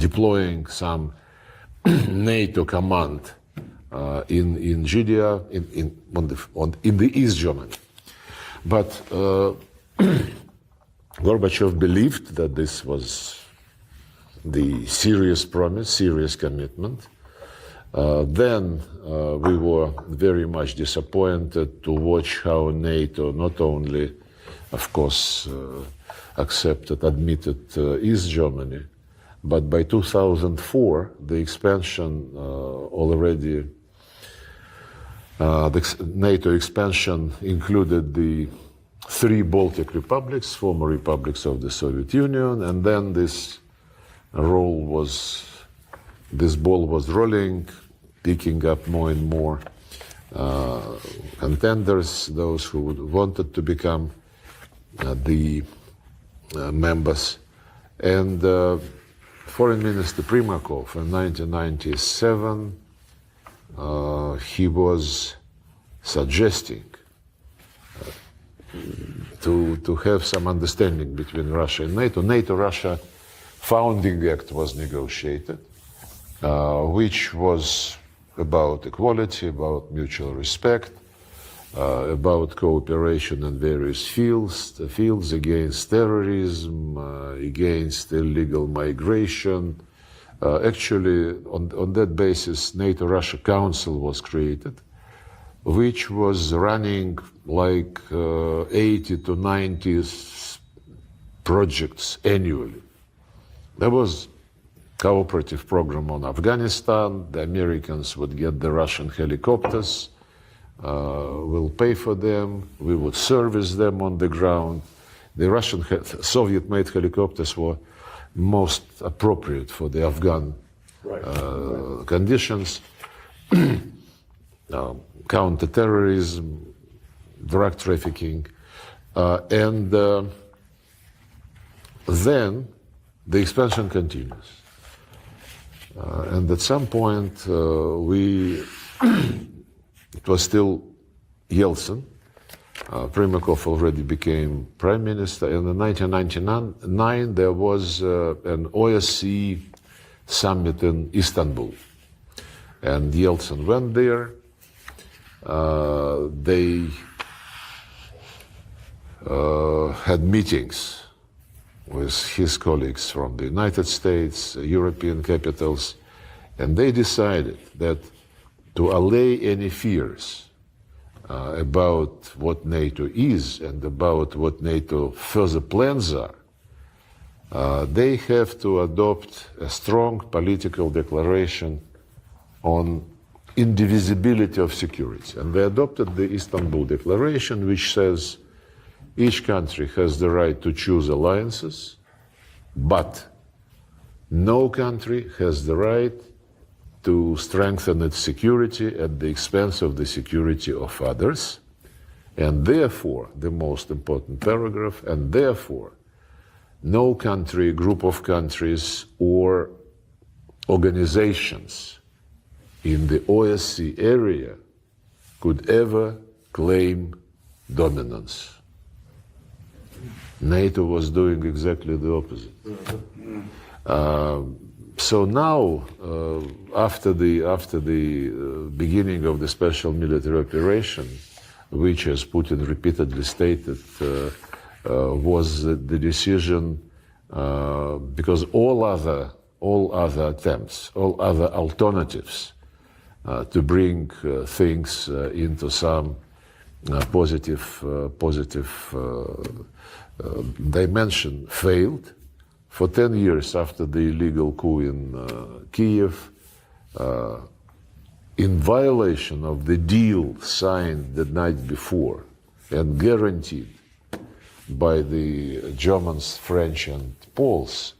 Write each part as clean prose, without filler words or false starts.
deploying some NATO command in Judea, in the East Germany. But Gorbachev believed that this was the serious promise, serious commitment. Then we were very much disappointed to watch how NATO not only, of course, admitted East Germany, but by 2004, the expansion the NATO expansion included the 3 Baltic republics, former republics of the Soviet Union, and then this ball was rolling, picking up more and more contenders, those who wanted to become the members. And Foreign Minister Primakov in 1997, he was suggesting to have some understanding between Russia and NATO. NATO-Russia Founding Act was negotiated, which was about equality, about mutual respect, about cooperation in various fields against terrorism, against illegal migration. Actually, on that basis, NATO-Russia Council was created, which was running like 80 to 90 projects annually. There was cooperative program on Afghanistan. The Americans would get the Russian helicopters. We'll pay for them. We would service them on the ground. The Russian Soviet-made helicopters were most appropriate for the Afghan conditions. Counter-terrorism, drug trafficking, and then the expansion continues. And at some point, it was still Yeltsin. Primakov already became prime minister. And in 1999, there was an OSCE summit in Istanbul. And Yeltsin went there. They had meetings with his colleagues from the United States, European capitals, and they decided that to allay any fears about what NATO is and about what NATO further plans are, they have to adopt a strong political declaration on indivisibility of security. And they adopted the Istanbul Declaration, which says each country has the right to choose alliances, but no country has the right to strengthen its security at the expense of the security of others. And therefore, the most important paragraph, and therefore, no country, group of countries, or organizations in the OSCE area could ever claim dominance. NATO was doing exactly the opposite. So now, after the beginning of the special military operation, which, as Putin repeatedly stated, was the decision, because all other attempts, all other alternatives to bring things into some positive dimension failed. For 10 years after the illegal coup in Kiev, in violation of the deal signed the night before and guaranteed by the Germans, French, and Poles,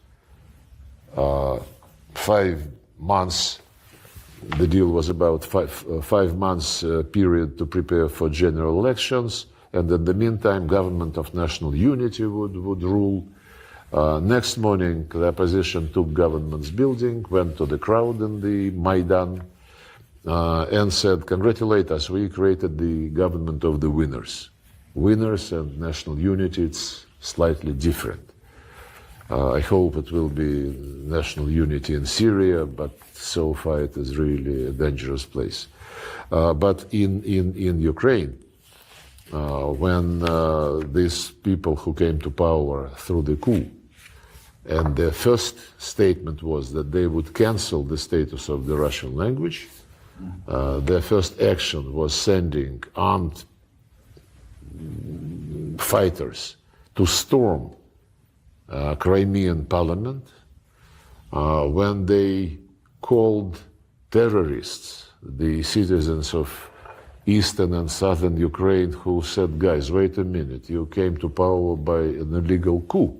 5 months, the deal was about 5 months period to prepare for general elections, and in the meantime, government of national unity would rule. Next morning, the opposition took government's building, went to the crowd in the Maidan, and said, "Congratulate us, we created the government of the winners." Winners and national unity, it's slightly different. I hope it will be national unity in Syria, but so far it is really a dangerous place. But in Ukraine, when these people who came to power through the coup, and their first statement was that they would cancel the status of the Russian language, their first action was sending armed fighters to storm Crimean parliament, when they called terrorists the citizens of eastern and southern Ukraine who said, guys, wait a minute, you came to power by an illegal coup.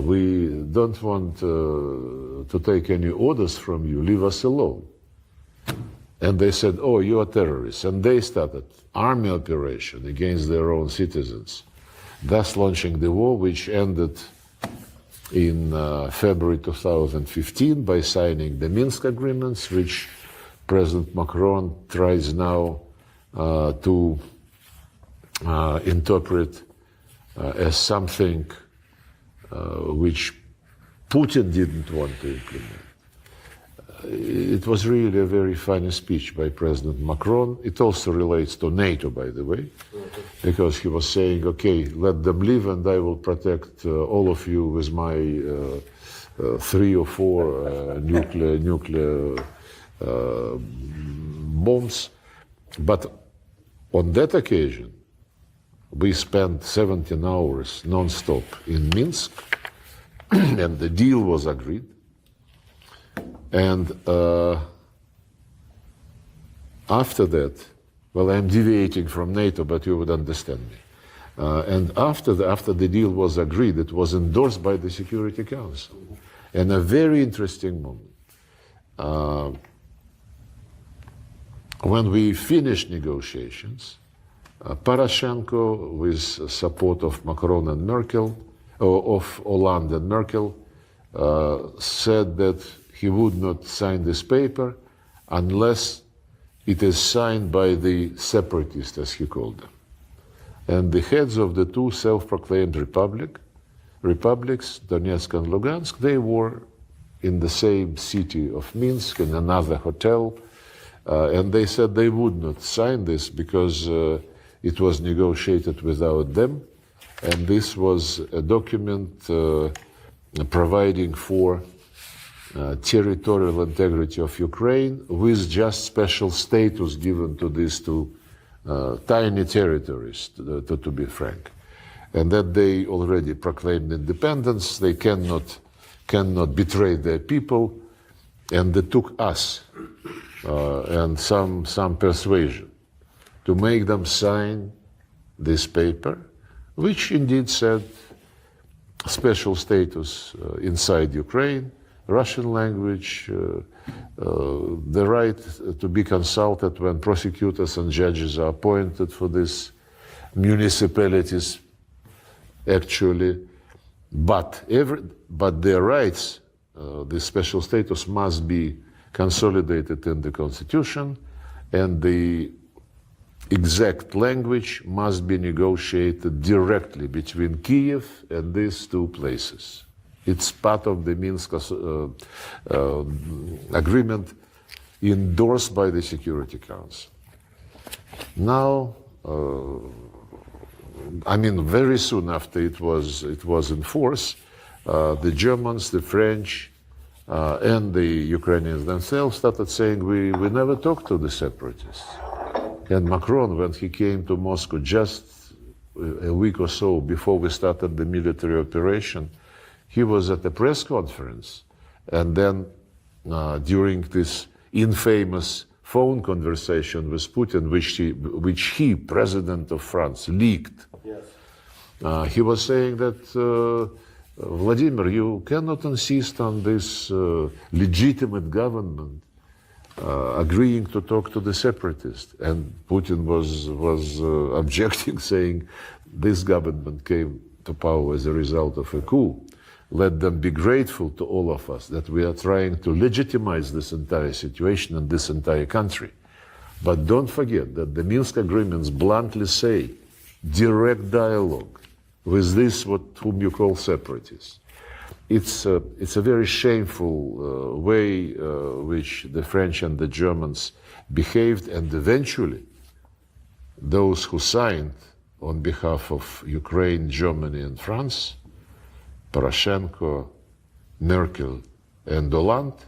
We don't want to take any orders from you, leave us alone. And they said, oh, you are terrorists. And they started army operation against their own citizens, thus launching the war, which ended in February 2015 by signing the Minsk agreements, which President Macron tries now to interpret as something which Putin didn't want to implement. It was really a very funny speech by President Macron. It also relates to NATO, by the way, because he was saying, okay, let them live and I will protect all of you with my 3 or 4 nuclear bombs. But on that occasion, we spent 17 hours non-stop in Minsk, and the deal was agreed. And after that, well, I'm deviating from NATO, but you would understand me. And after the deal was agreed, it was endorsed by the Security Council. And a very interesting moment. When we finished negotiations, Poroshenko, with support of Macron and Merkel, of Hollande and Merkel, said that he would not sign this paper unless it is signed by the separatists, as he called them. And the heads of the two self-proclaimed republics, Donetsk and Lugansk, they were in the same city of Minsk, in another hotel, and they said they would not sign this because it was negotiated without them, and this was a document providing for territorial integrity of Ukraine with just special status given to these two tiny territories, to be frank. And that they already proclaimed independence, they cannot betray their people, and they took us and some persuasion to make them sign this paper, which indeed said special status inside Ukraine, Russian language, the right to be consulted when prosecutors and judges are appointed for these municipalities, actually, but their rights, the special status must be consolidated in the constitution, and the exact language must be negotiated directly between Kyiv and these two places. It's part of the Minsk agreement endorsed by the Security Council. Now, very soon after it was in force, the Germans, the French, and the Ukrainians themselves started saying, we never talked to the separatists. And Macron, when he came to Moscow just a week or so before we started the military operation, he was at a press conference, and then during this infamous phone conversation with Putin, which he, President of France, leaked, yes. He was saying that, Vladimir, you cannot insist on this legitimate government agreeing to talk to the separatists. And Putin was objecting, saying this government came to power as a result of a coup. Let them be grateful to all of us that we are trying to legitimize this entire situation and this entire country. But don't forget that the Minsk agreements bluntly say direct dialogue with this, whom you call separatists. it's a very shameful way which the French and the Germans behaved, and eventually those who signed on behalf of Ukraine, Germany, and France, Poroshenko, Merkel, and Hollande,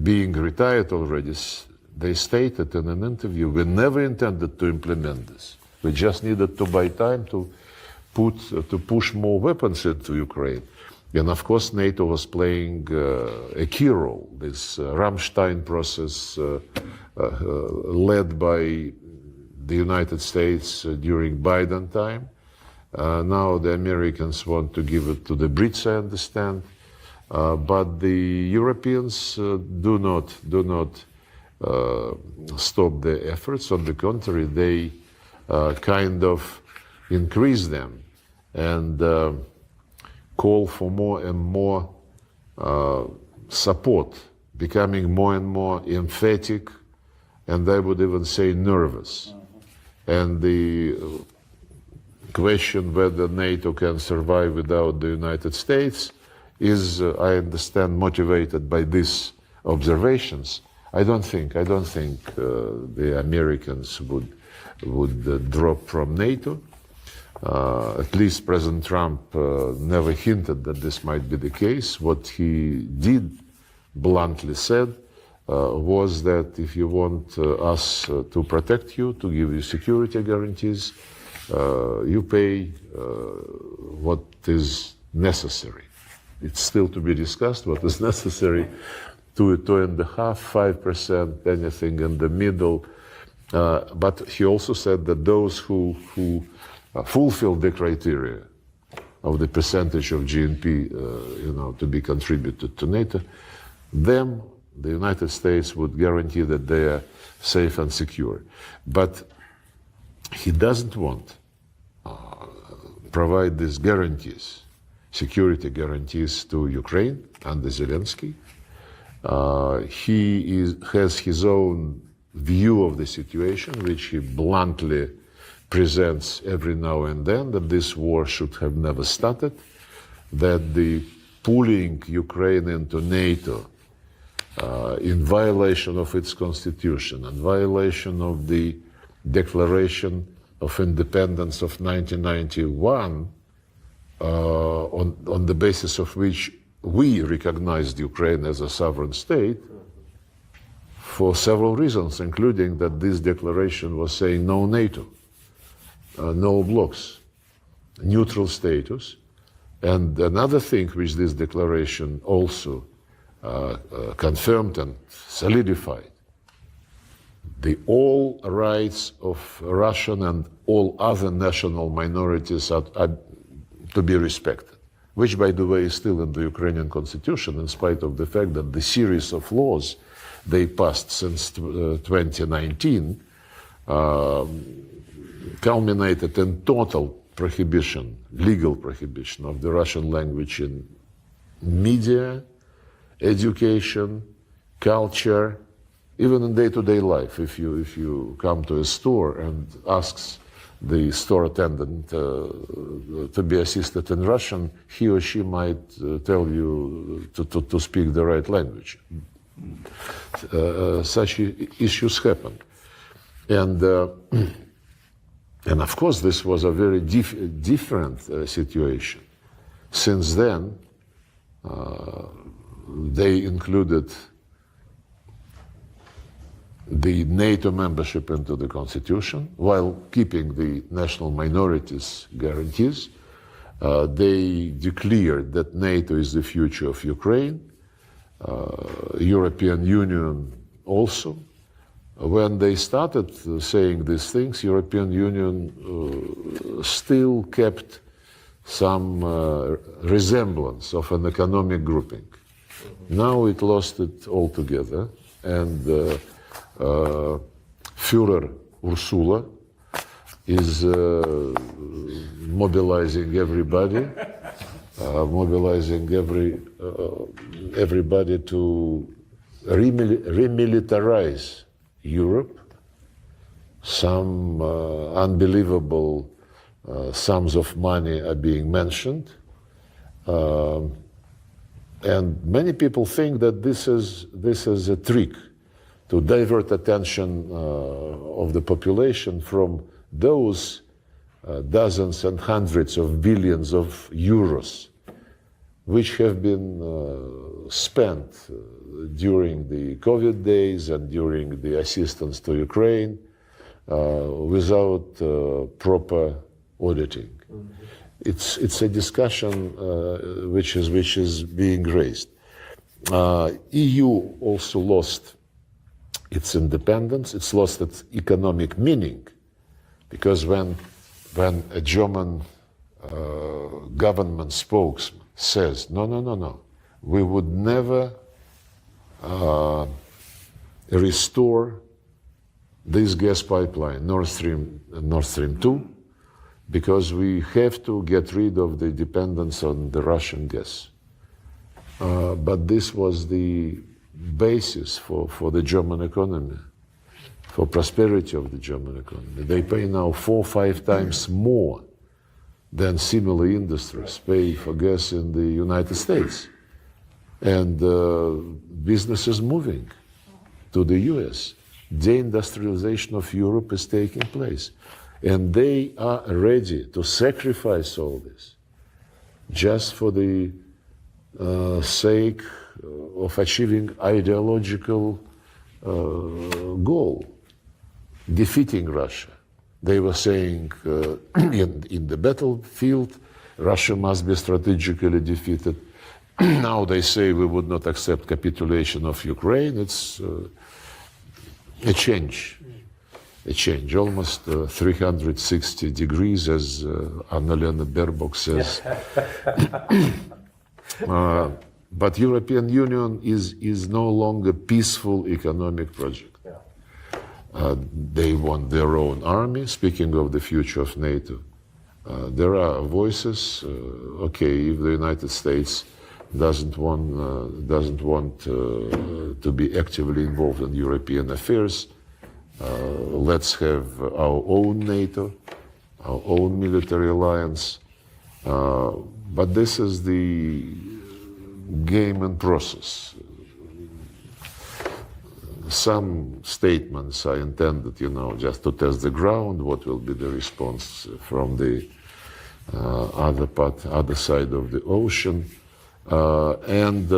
being retired already, they stated in an interview, we never intended to implement this. We just needed to buy time to push more weapons into Ukraine. And of course, NATO was playing a key role. This Ramstein process led by the United States during Biden time. Now the Americans want to give it to the Brits, I understand. But the Europeans do not stop their efforts. On the contrary, they kind of increase them and call for more and more support, becoming more and more emphatic, and I would even say nervous. And the question whether NATO can survive without the United States is, I understand, motivated by these observations. I don't think the Americans would drop from NATO. At least President Trump never hinted that this might be the case. What he did bluntly said was that if you want us to protect you, to give you security guarantees, you pay what is necessary. It's still to be discussed what is necessary, 2.5%, 5%, anything in the middle. But he also said that those who fulfill the criteria of the percentage of GNP, to be contributed to NATO, them, the United States would guarantee that they are safe and secure. But he doesn't want provide these guarantees, security guarantees to Ukraine under Zelensky. He has his own view of the situation, which he bluntly presents every now and then, that this war should have never started, that the pulling Ukraine into NATO in violation of its constitution and violation of the Declaration of Independence of 1991, on the basis of which we recognized Ukraine as a sovereign state, for several reasons, including that this declaration was saying no NATO, no blocks, neutral status. And another thing which this declaration also confirmed and solidified, the all rights of Russian and all other national minorities are to be respected, which, by the way, is still in the Ukrainian constitution, in spite of the fact that the series of laws they passed since 2019 culminated in total prohibition, legal prohibition of the Russian language in media, education, culture, even in day-to-day life. If you come to a store and asks the store attendant to be assisted in Russian, he or she might tell you to speak the right language. Such issues happen. And of course, this was a very different situation. Since then, they included the NATO membership into the constitution while keeping the national minorities guarantees. They declared that NATO is the future of Ukraine, European Union also. When they started saying these things, European Union still kept some resemblance of an economic grouping. Now it lost it altogether, and Führer Ursula is mobilizing everybody, everybody to remilitarize Europe. Some unbelievable sums of money are being mentioned. And many people think that this is a trick to divert attention of the population from those dozens and hundreds of billions of euros which have been spent during the COVID days and during the assistance to Ukraine without proper auditing. It's a discussion which is being raised. EU also lost its independence. It's lost its economic meaning, because when a German government spokesman says, no, we would never restore this gas pipeline, Nord Stream 2, because we have to get rid of the dependence on the Russian gas. But this was the basis for the German economy, for prosperity of the German economy. They pay now 4 or 5 times more than similar industries pay for gas in the United States. And business is moving to the US. Deindustrialization of Europe is taking place. And they are ready to sacrifice all this just for the sake of achieving ideological goal, defeating Russia. They were saying in the battlefield, Russia must be strategically defeated. Now they say we would not accept capitulation of Ukraine. It's a change. A change, almost 360 degrees, as Annalena Baerbock says. But European Union is no longer peaceful economic project. They want their own army. Speaking of the future of NATO, there are voices. Okay, if the United States doesn't want to be actively involved in European affairs, let's have our own NATO, our own military alliance. But this is the game and process. Some statements are intended, just to test the ground, what will be the response from the other side of the ocean. And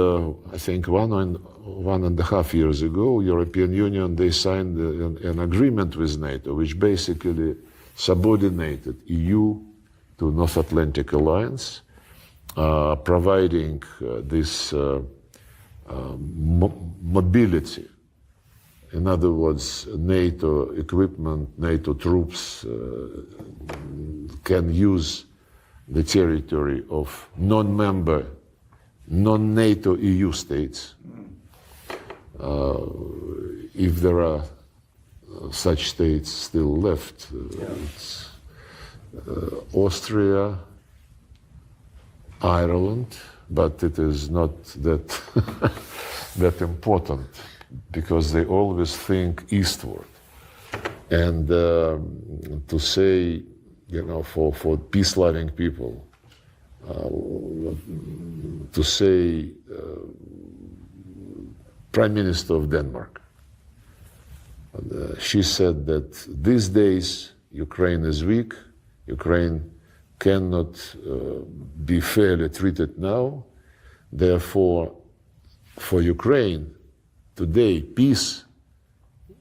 I think 1.5 years ago, European Union, they signed an agreement with NATO, which basically subordinated EU to North Atlantic Alliance, providing this mobility. In other words, NATO equipment, NATO troops can use the territory of non-member, non-NATO EU states. If there are such states still left, it's Austria, Ireland, but it is not that that important, because they always think eastward. And to say, for peace-loving people, to say Prime Minister of Denmark, she said that these days Ukraine is weak, Ukraine cannot be fairly treated now, therefore for Ukraine today peace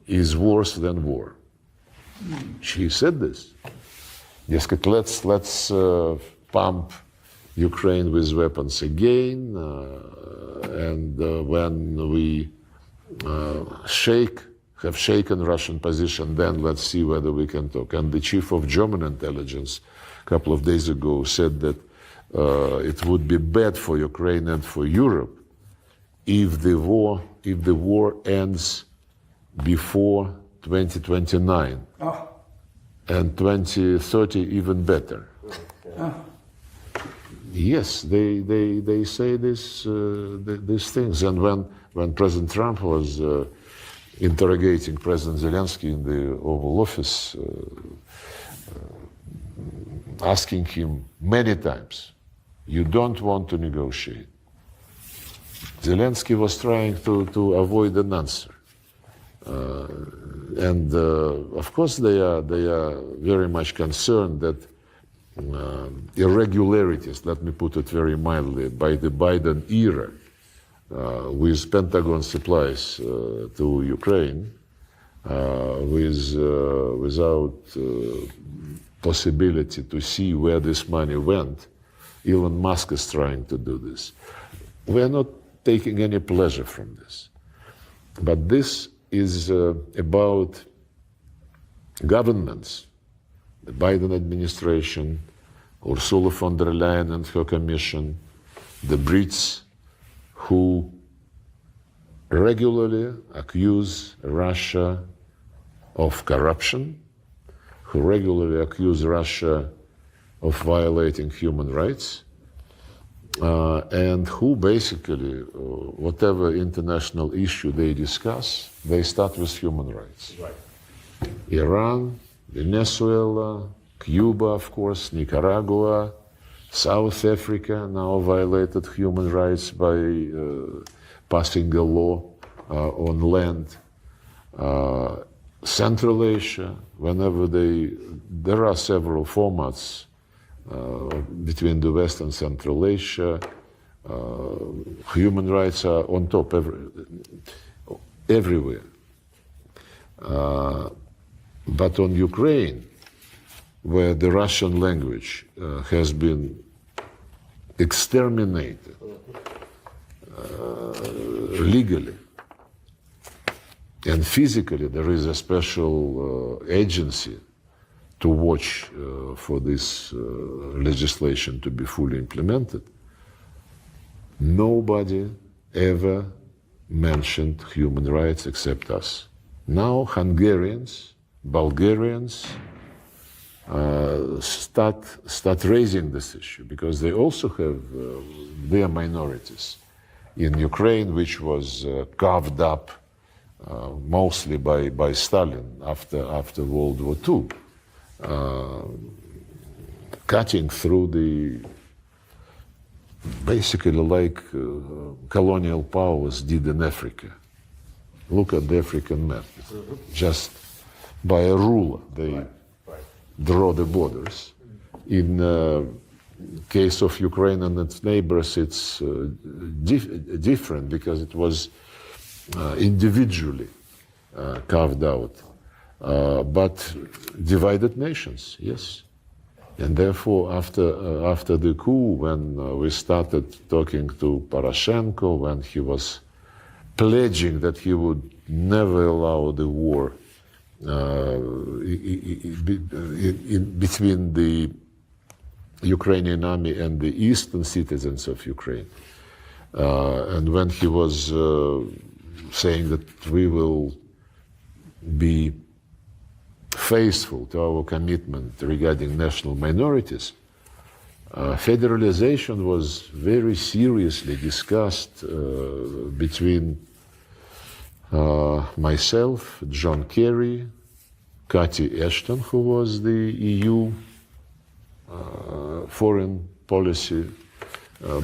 is worse than war. She said this. Yes, let's pump Ukraine with weapons again, and when we have shaken Russian position, then let's see whether we can talk. And the chief of German intelligence a couple of days ago said that it would be bad for Ukraine and for Europe if the war ends before 2029, and 2030 even better. Yes, they say these things. And when President Trump was interrogating President Zelensky in the Oval Office, asking him many times, "You don't want to negotiate. Zelensky was trying to avoid an answer. Of course, they are very much concerned that irregularities, let me put it very mildly, by the Biden era with Pentagon supplies to Ukraine, without possibility to see where this money went. Elon Musk is trying to do this. We are not taking any pleasure from this. But this is about governments, the Biden administration, Ursula von der Leyen and her commission, the Brits, who regularly accuse Russia of corruption, who regularly accuse Russia of violating human rights, and who basically, whatever international issue they discuss, they start with human rights. Right. Iran, Venezuela, Cuba, of course, Nicaragua, South Africa now violated human rights by passing a law on land. Central Asia, whenever there are several formats between the West and Central Asia. Human rights are on top everywhere. But on Ukraine, where the Russian language has been exterminated legally and physically, there is a special agency to watch for this legislation to be fully implemented. Nobody ever mentioned human rights except us. Now Hungarians, Bulgarians start raising this issue because they also have their minorities. In Ukraine, which was carved up mostly by Stalin after World War II, cutting through the basically like colonial powers did in Africa. Look at the African map. Just by a ruler, they draw the borders. In case of Ukraine and its neighbors, it's different because it was individually carved out. But divided nations, yes. And therefore, after the coup, when we started talking to Poroshenko, when he was pledging that he would never allow the war between the Ukrainian army and the eastern citizens of Ukraine, and when he was saying that we will be faithful to our commitment regarding national minorities, federalization was very seriously discussed between myself, John Kerry, Cathy Ashton, who was the EU foreign policy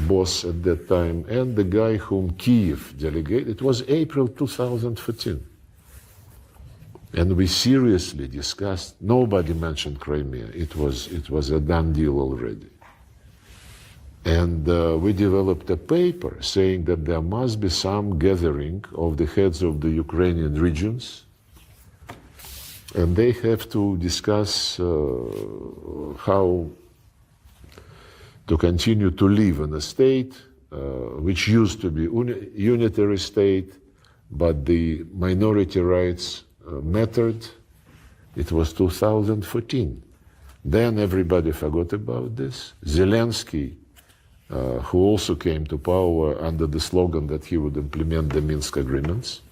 boss at that time, and the guy whom Kiev delegated. It was April 2014. And we seriously discussed, nobody mentioned Crimea. It was a done deal already. And we developed a paper saying that there must be some gathering of the heads of the Ukrainian regions, and they have to discuss how to continue to live in a state which used to be unitary state, but the minority rights mattered. It was 2014. Then everybody forgot about this. Zelensky, who also came to power under the slogan that he would implement the Minsk agreements,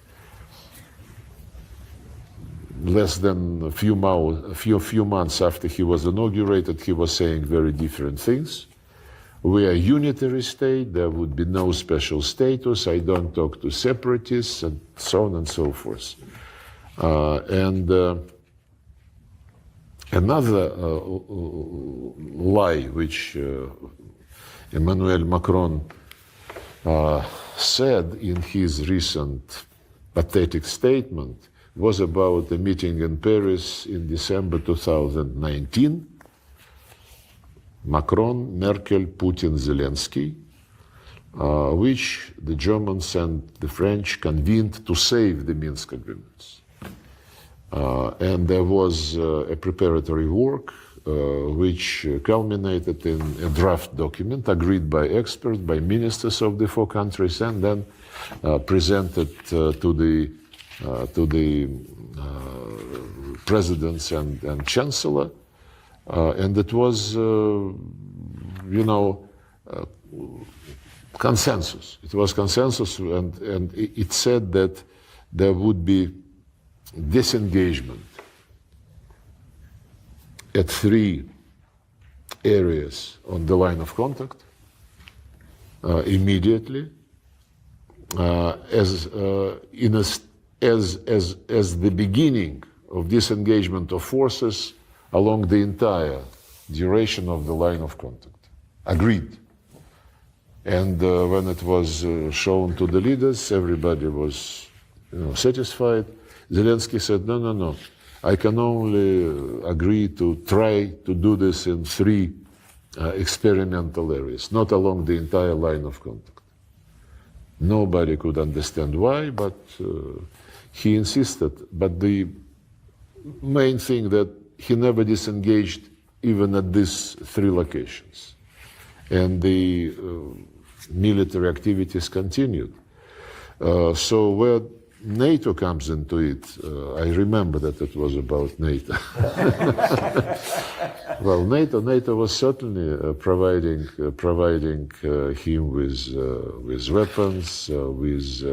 less than a few months after he was inaugurated, he was saying very different things. We are a unitary state, there would be no special status, I don't talk to separatists, and so on and so forth. Another lie which Emmanuel Macron said in his recent pathetic statement was about a meeting in Paris in December 2019. Macron, Merkel, Putin, Zelensky, which the Germans and the French convened to save the Minsk agreements. And there was a preparatory work which culminated in a draft document agreed by experts, by ministers of the four countries, and then presented to the presidents and chancellor. And it was, consensus. It was consensus, and it said that there would be disengagement at 3 areas on the line of contact immediately, as the beginning of disengagement of forces along the entire duration of the line of contact. Agreed. And when it was shown to the leaders, everybody was satisfied. Zelensky said, no, I can only agree to try to do this in 3 experimental areas, not along the entire line of contact. Nobody could understand why, but he insisted. But the main thing that he never disengaged even at these 3 locations. And the military activities continued. So where NATO comes into it, I remember that it was about NATO. Well, NATO was certainly providing him with weapons, with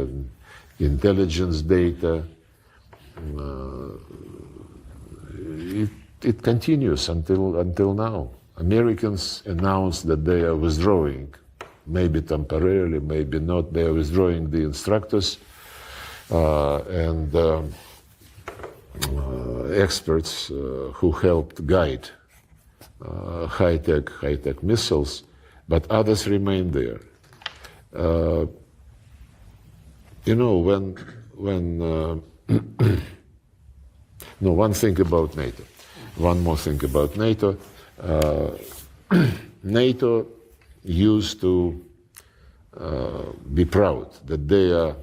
intelligence data. It continues until now. Americans announced that they are withdrawing, maybe temporarily, maybe not. They are withdrawing the instructors and experts who helped guide high-tech missiles, but others remain there. No, one thing about NATO. One more thing about NATO. NATO used to be proud that they are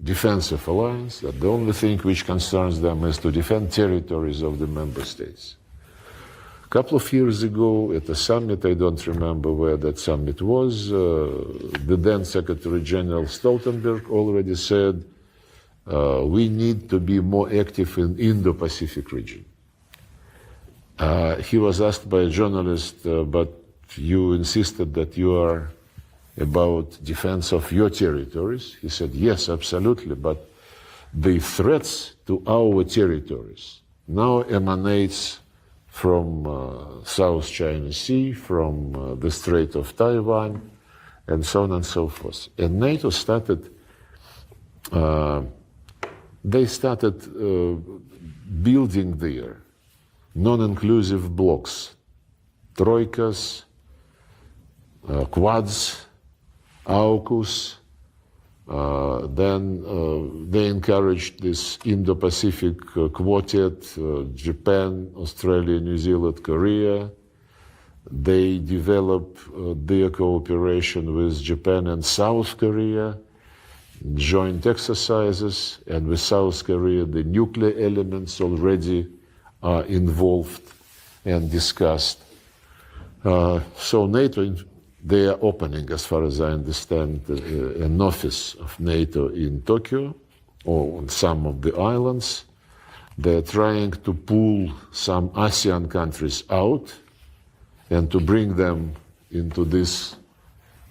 defensive alliance, that the only thing which concerns them is to defend territories of the member states. A couple of years ago at a summit, I don't remember where that summit was, the then Secretary General Stoltenberg already said, we need to be more active in Indo-Pacific region. He was asked by a journalist, but you insisted that you are about defense of your territories. He said, yes, absolutely, but the threats to our territories now emanates from South China Sea, from the Strait of Taiwan, and so on and so forth. And NATO started, they started building their non-inclusive blocks, troikas, quads, AUKUS. Then they encouraged this Indo-Pacific quartet, Japan, Australia, New Zealand, Korea. They developed their cooperation with Japan and South Korea, joint exercises, and with South Korea, the nuclear elements already are involved and discussed. So NATO, they are opening, as far as I understand, an office of NATO in Tokyo or on some of the islands. They're trying to pull some ASEAN countries out and to bring them into this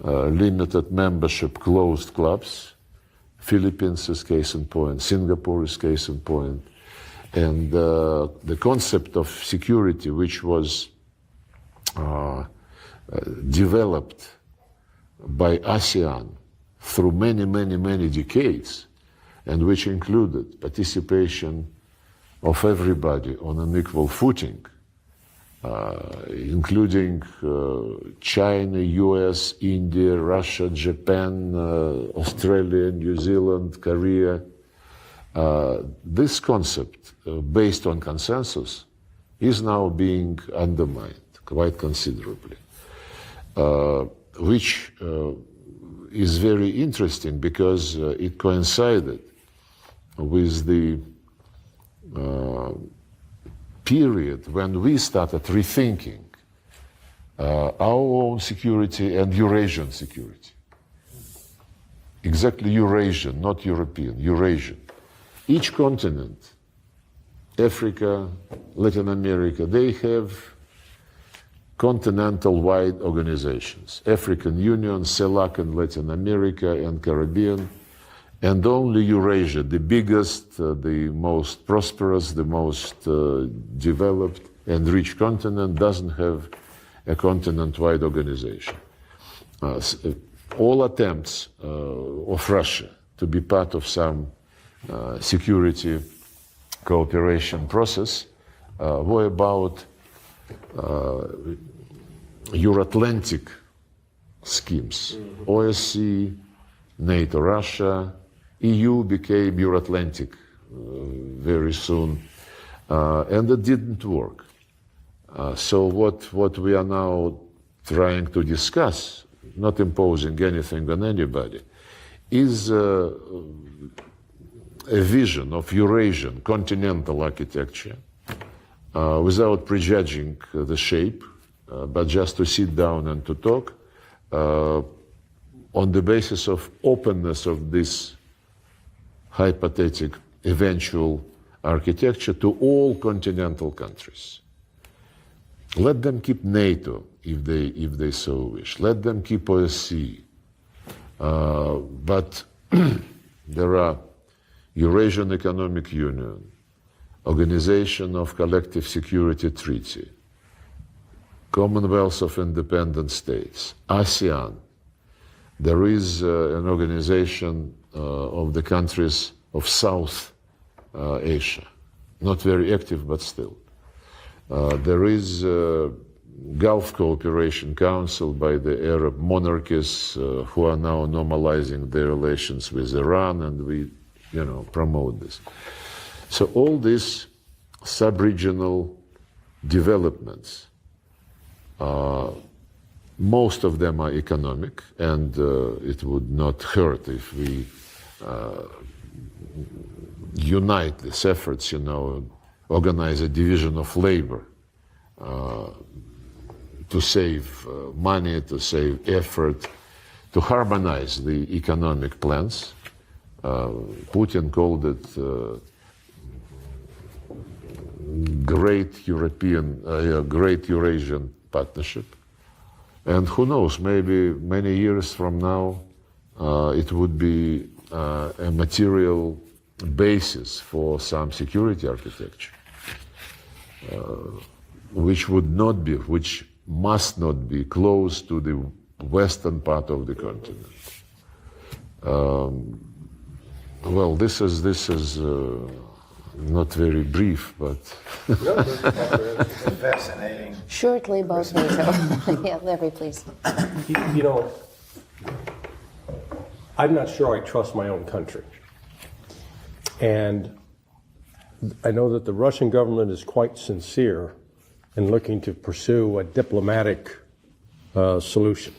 limited membership closed clubs. Philippines is case in point, Singapore is case in point. And the concept of security, which was developed by ASEAN through many decades, and which included participation of everybody on an equal footing, including China, US, India, Russia, Japan, Australia, New Zealand, Korea. This concept, based on consensus, is now being undermined quite considerably, which is very interesting because it coincided with the period when we started rethinking our own security and Eurasian security. Exactly Eurasian, not European, Eurasian. Each continent, Africa, Latin America, they have continental-wide organizations. African Union, CELAC in Latin America and Caribbean, and only Eurasia, the biggest, the most prosperous, the most developed and rich continent, doesn't have a continent-wide organization. All attempts of Russia to be part of some security cooperation process were about Euro-Atlantic schemes. OSCE, NATO, Russia, EU became Euro-Atlantic very soon, and it didn't work. So what we are now trying to discuss, not imposing anything on anybody, is a vision of Eurasian continental architecture without prejudging the shape, but just to sit down and to talk on the basis of openness of this hypothetical eventual architecture to all continental countries. Let them keep NATO if they so wish. Let them keep OSCE. But there are Eurasian Economic Union, Organization of Collective Security Treaty, Commonwealth of Independent States, ASEAN. There is an organization of the countries of South Asia, not very active, but still. There is Gulf Cooperation Council by the Arab monarchies who are now normalizing their relations with Iran, and we, promote this. So all these sub-regional developments, most of them are economic, and it would not hurt if we unite these efforts, organize a division of labor to save money, to save effort, to harmonize the economic plans. Putin called it Great Eurasian Partnership. And who knows, maybe many years from now, it would be a material basis for some security architecture, which must not be close to the western part of the continent. Well, this is not very brief, but fascinating. Shortly about NATO. Yeah, Larry, please. I'm not sure I trust my own country. And I know that the Russian government is quite sincere in looking to pursue a diplomatic solution.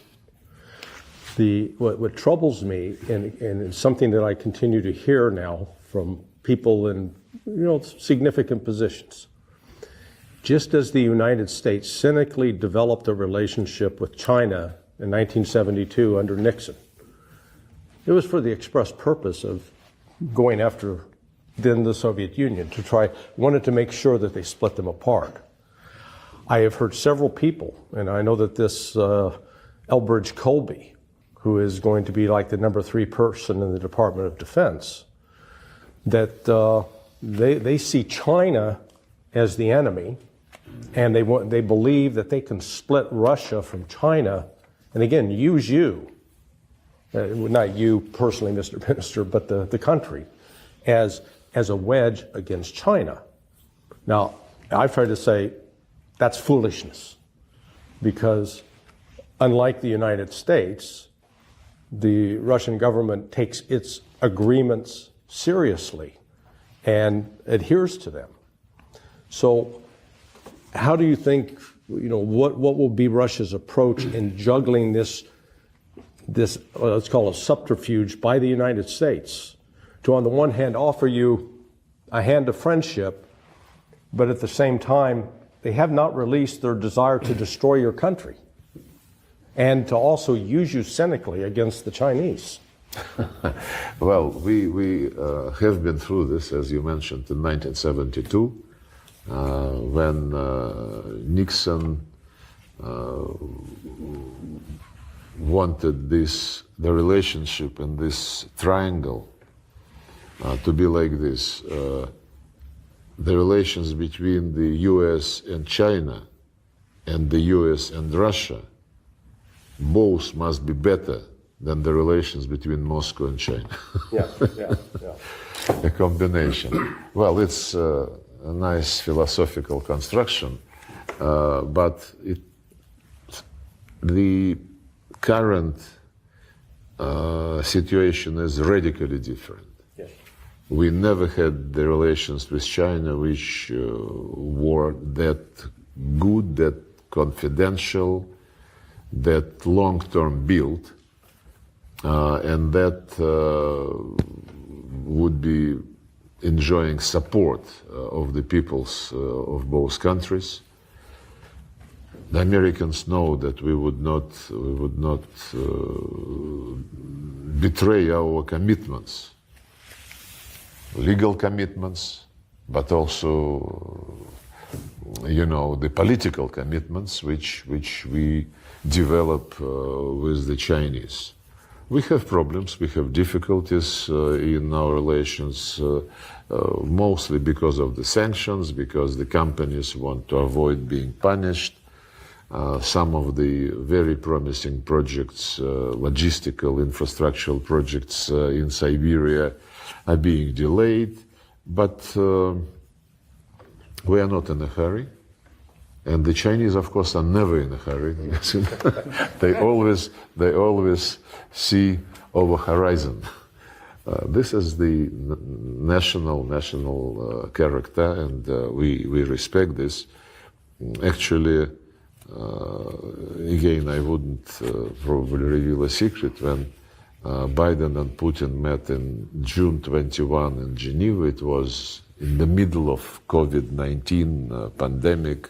What troubles me, and it's something that I continue to hear now from people in significant positions, just as the United States cynically developed a relationship with China in 1972 under Nixon, it was for the express purpose of going after then the Soviet Union, wanted to make sure that they split them apart. I have heard several people, and I know that this Elbridge Colby, who is going to be like the number 3 person in the Department of Defense, that they see China as the enemy, and they believe that they can split Russia from China, and again, use you, not you personally, Mr. Minister, but the country, as a wedge against China. Now, I've tried to say, that's foolishness. Because unlike the United States, the Russian government takes its agreements seriously and adheres to them. So how do you think, what will be Russia's approach in juggling this let's call it subterfuge by the United States to, on the one hand, offer you a hand of friendship, but at the same time, they have not released their desire to destroy your country and to also use you cynically against the Chinese? Well, we have been through this, as you mentioned, in 1972, when Nixon wanted the relationship in this triangle to be like this. The relations between the US and China and the US and Russia, both must be better than the relations between Moscow and China. Yeah. A combination. Well, it's a nice philosophical construction, but the current situation is radically different. Yes. We never had the relations with China which were that good, that confidential, that long-term built, and that would be enjoying support of the peoples of both countries. The Americans know that we would not betray our commitments, legal commitments, but also, the political commitments which we develop with the Chinese. We have problems, we have difficulties in our relations, mostly because of the sanctions, because the companies want to avoid being punished. Some of the very promising projects, logistical, infrastructural projects in Siberia are being delayed, but we are not in a hurry. And the Chinese, of course, are never in a hurry. They always see over horizon. This is the national character, and we respect this. Actually, again, I wouldn't probably reveal a secret. When Biden and Putin met in June 21 in Geneva, it was in the middle of COVID-19 pandemic,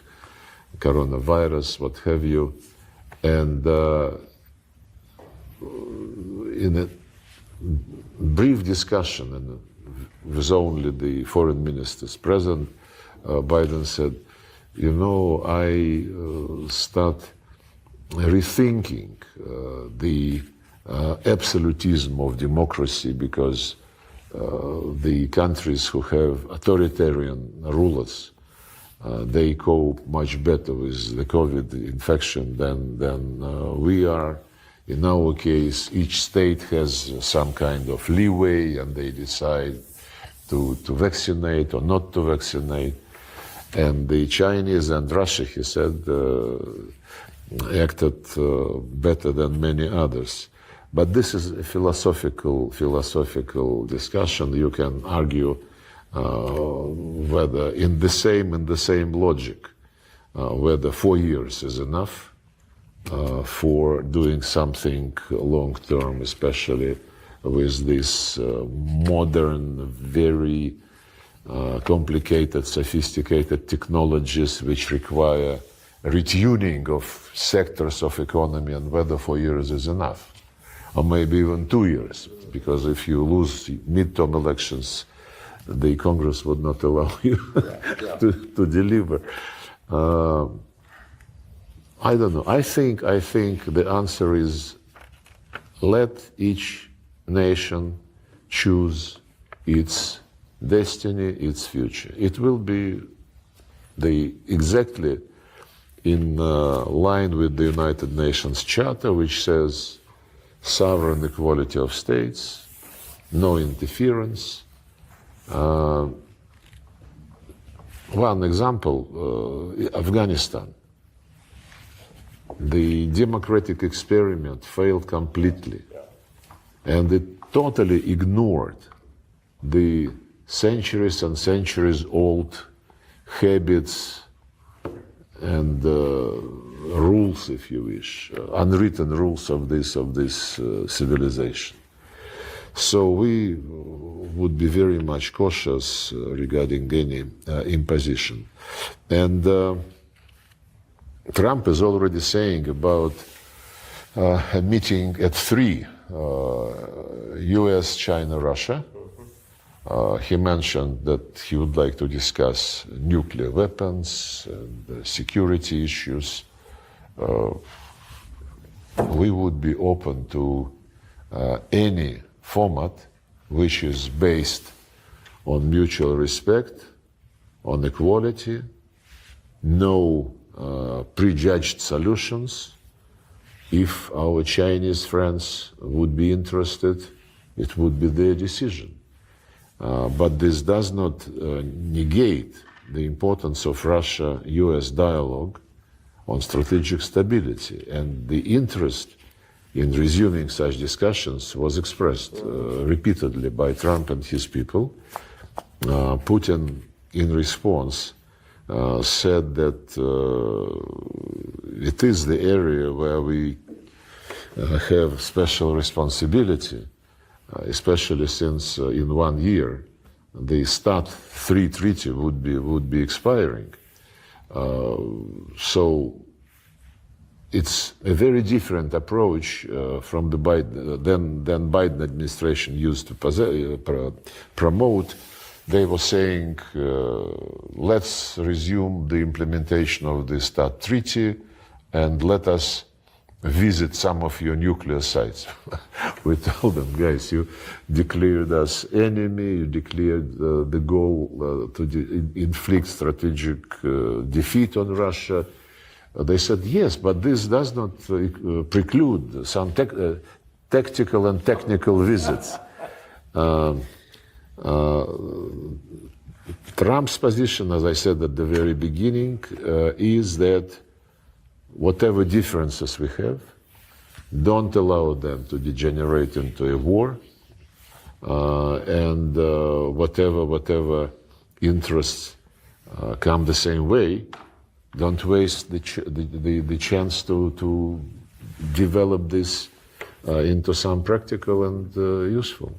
coronavirus, what have you, and in a brief discussion, and with only the foreign ministers present, Biden said, I start rethinking the absolutism of democracy, because the countries who have authoritarian rulers, they cope much better with the COVID infection than we are. In our case, each state has some kind of leeway, and they decide to vaccinate or not to vaccinate. And the Chinese and Russia, he said, acted better than many others. But this is a philosophical discussion. You can argue whether in the same logic, whether 4 years is enough for doing something long term, especially with these modern, very complicated, sophisticated technologies which require retuning of sectors of economy, and whether 4 years is enough, or maybe even 2 years, because if you lose midterm elections, the Congress would not allow you to deliver. I don't know. I think the answer is, let each nation choose its destiny, its future. It will be exactly in line with the United Nations Charter, which says sovereign equality of states, no interference, one example, Afghanistan. The democratic experiment failed completely, and it totally ignored the centuries and centuries old habits and rules, if you wish, unwritten rules of this civilization. So we would be very much cautious regarding any imposition. And Trump is already saying about a meeting at 3, US, China, Russia. He mentioned that he would like to discuss nuclear weapons and security issues. We would be open to any format which is based on mutual respect, on equality, no prejudged solutions. If our Chinese friends would be interested, it would be their decision. But this does not negate the importance of Russia-US dialogue on strategic stability, and the interest in resuming such discussions was expressed repeatedly by Trump and his people. Putin, in response, said that it is the area where we have special responsibility, especially since in 1 year the START 3 treaty would be expiring. So it's a very different approach from the than Biden administration used to promote. They were saying, let's resume the implementation of the START treaty and let us visit some of your nuclear sites. We told them, guys, you declared us enemy, you declared the goal to inflict strategic defeat on Russia. They said, yes, but this does not preclude some tactical and technical visits. Trump's position, as I said at the very beginning, is that whatever differences we have, don't allow them to degenerate into a war, and whatever interests come the same way, don't waste the chance to develop this into some practical and useful.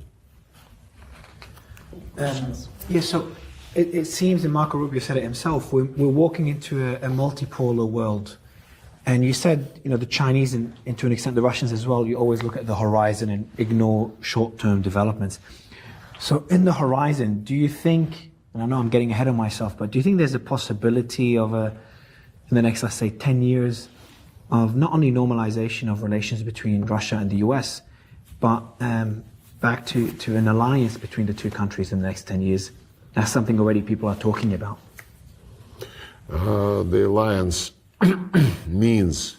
Yeah, so it seems, and Marco Rubio said it himself, we're walking into a multipolar world. And you said, the Chinese, and to an extent the Russians as well, you always look at the horizon and ignore short-term developments. So in the horizon, do you think, and I know I'm getting ahead of myself, but do you think there's a possibility of in the next, let's say, 10 years, of not only normalization of relations between Russia and the US, but back to an alliance between the two countries in the next 10 years? That's something already people are talking about. The alliance means,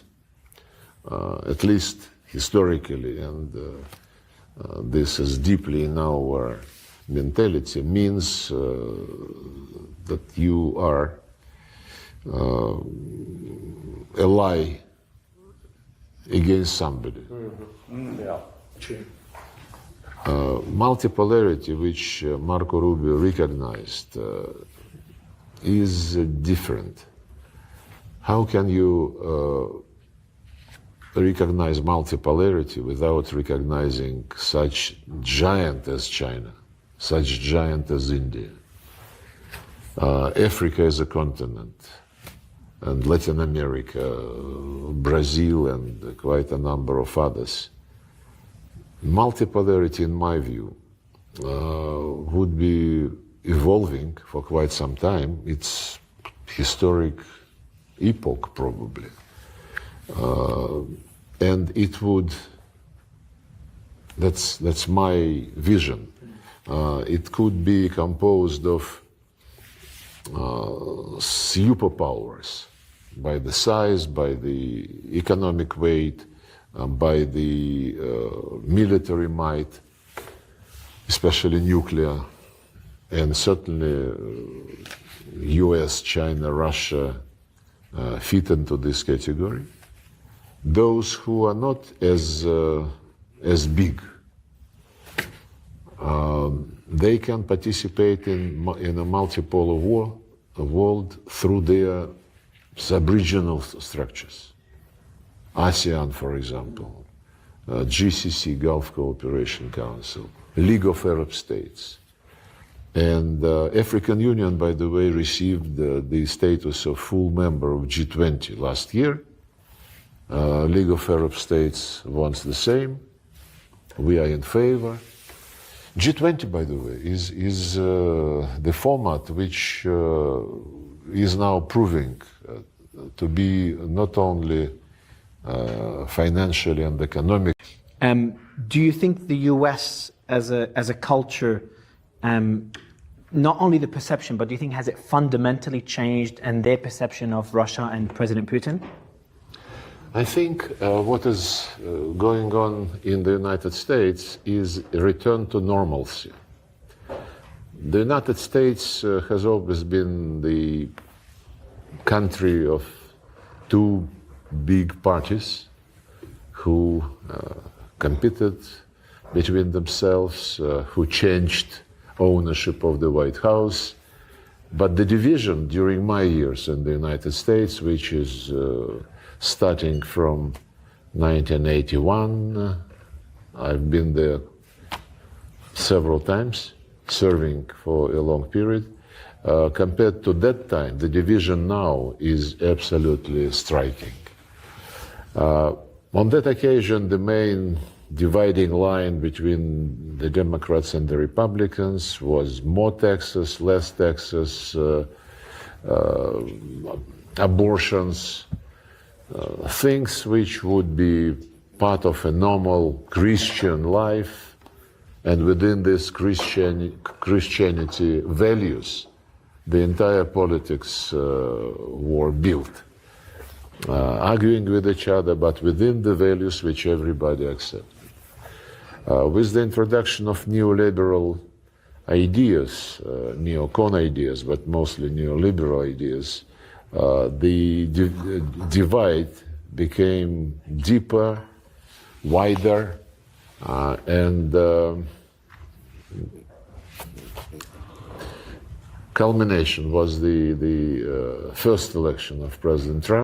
at least historically, and this is deeply in our mentality, means that you are ally against somebody. Mm-hmm. Yeah. True. Multipolarity, which Marco Rubio recognized, is different. How can you recognize multipolarity without recognizing such giant as China, such giant as India? Africa is a continent, and Latin America, Brazil, and quite a number of others. Multipolarity, in my view, would be evolving for quite some time. It's historic epoch, probably. And it would, that's my vision. It could be composed of superpowers by the size, by the economic weight, by the military might, especially nuclear and certainly US, China, Russia fit into this category. Those who are not as big, they can participate in a multipolar world through their sub-regional structures. ASEAN, for example, GCC, Gulf Cooperation Council, League of Arab States. And African Union, by the way, received the status of full member of G20 last year. League of Arab States wants the same. We are in favor. G20, by the way, is the format which is now proving to be not only financially and economically. Do you think the US as a culture, not only the perception, but do you think has it fundamentally changed and their perception of Russia and President Putin? I think what is going on in the United States is a return to normalcy. The United States has always been the country of two big parties who competed between themselves, who changed ownership of the White House. But the division during my years in the United States, which is starting from 1981, I've been there several times, serving for a long period. Compared to that time, the division now is absolutely striking. On that occasion, the main dividing line between the Democrats and the Republicans was more taxes, less taxes, abortions, things which would be part of a normal Christian life, and within this Christianity values, the entire politics were built, arguing with each other, but within the values which everybody accepted. With the introduction of neoliberal ideas, neocon ideas, but mostly neoliberal ideas, the divide became deeper, wider, and culmination was the first election of President Trump.